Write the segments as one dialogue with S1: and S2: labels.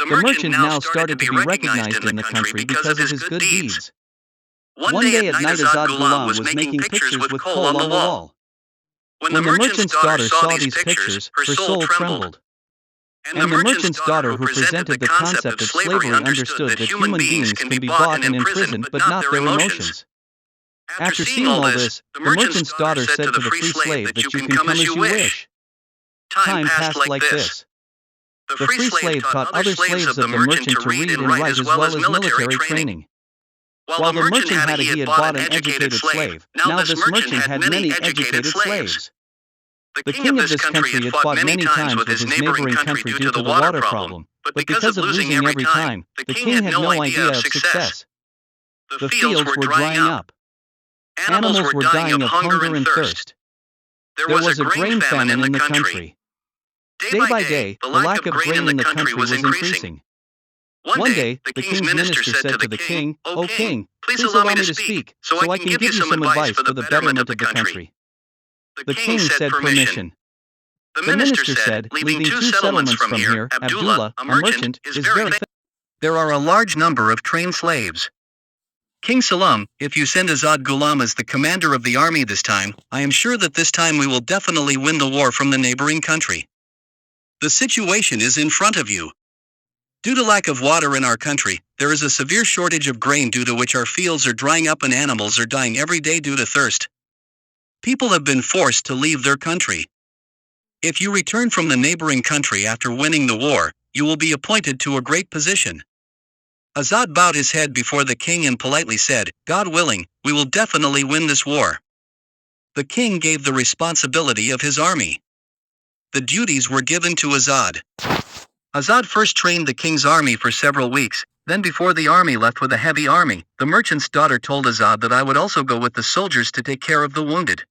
S1: The merchant now started to be recognized in the country because of his good deeds.
S2: One day at night Azad Ghulam was making pictures with coal on the wall.
S1: When the merchant's daughter saw these pictures, her soul trembled. And the merchant's daughter, who presented the concept of slavery, understood that human beings can be bought and imprisoned, but not their emotions. After seeing all this, the merchant's daughter said to the free slave that you can come as you wish. Time passed like this. The free slave taught other slaves of the merchant to read and write as well as military training. While the merchant had bought an educated slave, now this merchant had many educated slaves. The king of this country had fought many times with his neighboring country due to the water problem, but because of losing every time, the king had no idea of success. The fields were drying up. Animals were dying of hunger and thirst. There was a grain famine in the country. Day by day, the lack of grain in the country was increasing. One day, the king's minister said to the king, "O king, please allow me to speak, so I can give you some advice for the betterment of the country." The king said permission. The minister said, "Leaving 2 settlements from here, Abdullah, a merchant, is very far. There are a large number of trained slaves. King Salam, if you send Azad Ghulam as the commander of the army this time, I am sure that this time we will definitely win the war from the neighboring country. The situation is in front of you. Due to lack of water in our country, there is a severe shortage of grain due to which our fields are drying up and animals are dying every day due to thirst. People have been forced to leave their country. If you return from the neighboring country after winning the war, you will be appointed to a great position." Azad bowed his head before the king and politely said, "God willing, we will definitely win this war." The king gave the responsibility of his army. The duties were given to Azad. Azad first trained the king's army for several weeks. Then before the army left with a heavy army, the merchant's daughter told Azad that I would also go with the soldiers to take care of the wounded.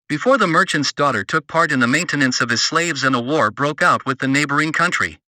S1: Before the merchant's daughter took part in the maintenance of his slaves and a war broke out with the neighboring country.